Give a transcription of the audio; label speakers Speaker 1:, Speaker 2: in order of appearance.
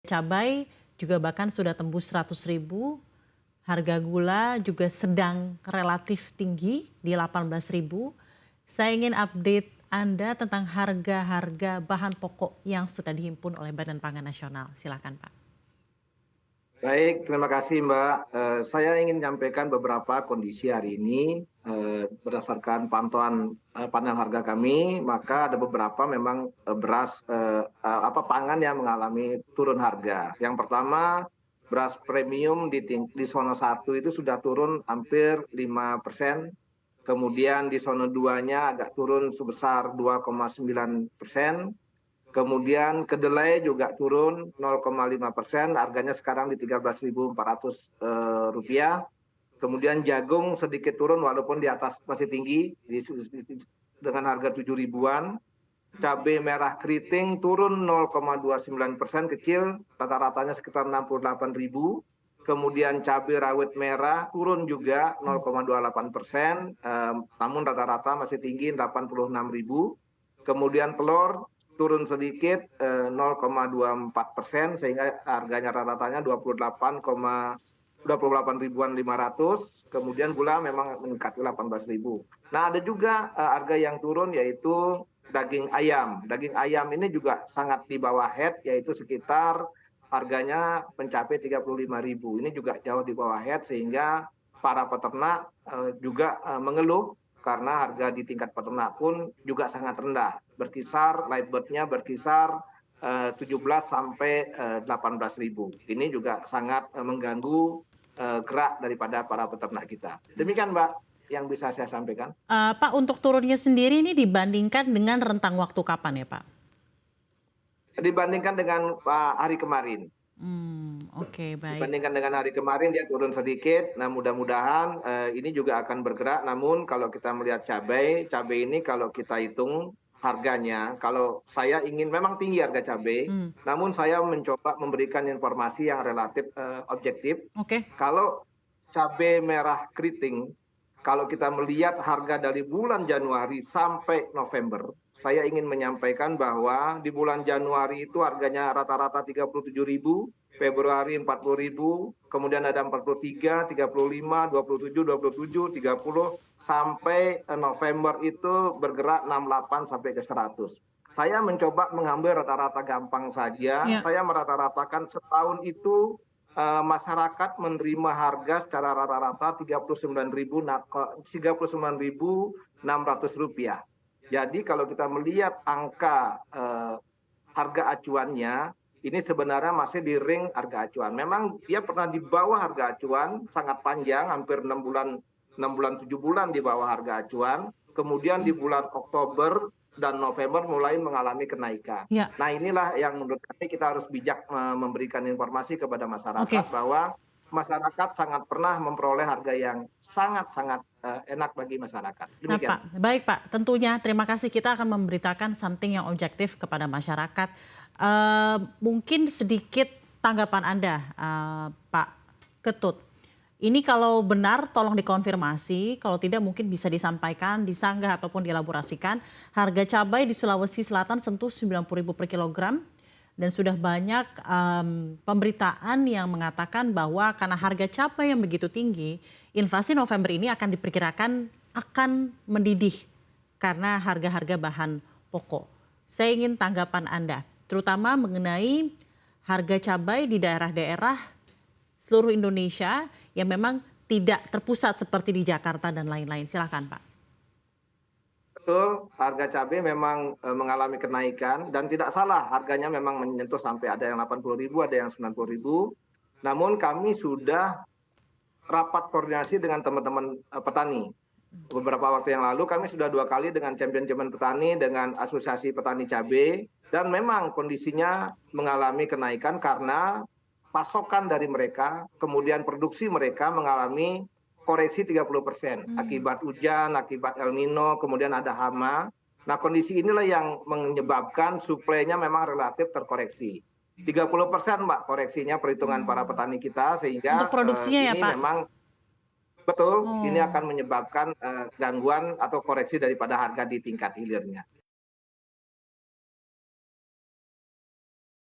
Speaker 1: Cabai juga bahkan sudah tembus 100.000, harga gula juga sedang relatif tinggi di 18.000. Saya ingin update Anda tentang harga-harga bahan pokok yang sudah dihimpun oleh Badan Pangan Nasional. Silakan Pak.
Speaker 2: Baik, terima kasih Mbak. Saya ingin menyampaikan beberapa kondisi hari ini berdasarkan pantauan panel harga kami, maka ada beberapa memang beras pangan yang mengalami turun harga. Yang pertama, beras premium di zona 1 itu sudah turun hampir 5%. Kemudian di zona 2-nya agak turun sebesar 2,9%. Kemudian kedelai juga turun 0,5%, harganya sekarang di Rp13.400. Kemudian jagung sedikit turun walaupun di atas masih tinggi dengan harga 7 ribuan. Cabai merah keriting turun 0,29%, kecil, rata-ratanya sekitar 68.000. Kemudian cabai rawit merah turun juga 0,28%, namun rata-rata masih tinggi 86.000. Kemudian telur turun sedikit 0,24%, sehingga harganya rata-ratanya 28 ribuan 500. Kemudian gula memang meningkat 18.000. Nah, ada juga harga yang turun yaitu daging ayam. Daging ayam ini juga sangat di bawah head, yaitu sekitar harganya mencapai 35.000. Ini juga jauh di bawah head, sehingga para peternak juga mengeluh karena harga di tingkat peternak pun juga sangat rendah. Berkisar live bird-nya berkisar 17 sampai 18.000. Ini juga sangat mengganggu gerak daripada para peternak kita. Demikian Mbak yang bisa saya sampaikan.
Speaker 1: Pak, untuk turunnya sendiri ini dibandingkan dengan rentang waktu kapan ya Pak?
Speaker 2: Dibandingkan dengan hari kemarin.
Speaker 1: Oke, baik.
Speaker 2: Dibandingkan dengan hari kemarin dia turun sedikit. Nah, mudah-mudahan ini juga akan bergerak. Namun kalau kita melihat cabai ini kalau kita hitung harganya, kalau saya ingin memang tinggi harga cabai, namun saya mencoba memberikan informasi yang relatif objektif.
Speaker 1: Oke.
Speaker 2: Kalau cabai merah keriting, kalau kita melihat harga dari bulan Januari sampai November, saya ingin menyampaikan bahwa di bulan Januari itu harganya rata-rata 37.000, Februari 40.000, kemudian ada 43, 35, 27, 27, 30, sampai November itu bergerak 68 sampai ke 100. Saya mencoba mengambil rata-rata gampang saja.
Speaker 1: Ya.
Speaker 2: Saya merata-ratakan setahun itu masyarakat menerima harga secara rata-rata Rp39.600. Jadi kalau kita melihat angka harga acuannya, ini sebenarnya masih di ring harga acuan. Memang dia pernah di bawah harga acuan sangat panjang, hampir 6 bulan 7 bulan di bawah harga acuan. Kemudian di bulan Oktober dan November mulai mengalami kenaikan.
Speaker 1: Ya.
Speaker 2: Nah, inilah yang menurut kami kita harus bijak memberikan informasi kepada masyarakat bahwa masyarakat sangat pernah memperoleh harga yang sangat-sangat enak bagi masyarakat.
Speaker 1: Nah
Speaker 2: Demikian.
Speaker 1: Pak, baik Pak, tentunya terima kasih, kita akan memberitakan something yang objektif kepada masyarakat. Mungkin sedikit tanggapan Anda, Pak Ketut. Ini kalau benar tolong dikonfirmasi, kalau tidak mungkin bisa disampaikan, disanggah ataupun dielaborasikan. Harga cabai di Sulawesi Selatan sentuh 90.000 per kilogram. Dan sudah banyak pemberitaan yang mengatakan bahwa karena harga cabai yang begitu tinggi, inflasi November ini akan diperkirakan akan mendidih karena harga-harga bahan pokok. Saya ingin tanggapan Anda, terutama mengenai harga cabai di daerah-daerah seluruh Indonesia yang memang tidak terpusat seperti di Jakarta dan lain-lain. Silakan Pak.
Speaker 2: Betul, harga cabai memang mengalami kenaikan dan tidak salah harganya memang menyentuh sampai ada yang 80.000, ada yang 90.000. Namun kami sudah rapat koordinasi dengan teman-teman petani. Beberapa waktu yang lalu kami sudah 2 kali dengan champion petani, dengan asosiasi petani cabai, dan memang kondisinya mengalami kenaikan karena pasokan dari mereka, kemudian produksi mereka mengalami koreksi 30% akibat hujan, akibat El Nino, kemudian ada hama. Nah, kondisi inilah yang menyebabkan suplainya memang relatif terkoreksi. 30% Mbak koreksinya perhitungan para petani kita,
Speaker 1: Untuk
Speaker 2: sehingga
Speaker 1: produksinya ya
Speaker 2: ini
Speaker 1: Pak?
Speaker 2: memang betul ini akan menyebabkan gangguan atau koreksi daripada harga di tingkat hilirnya.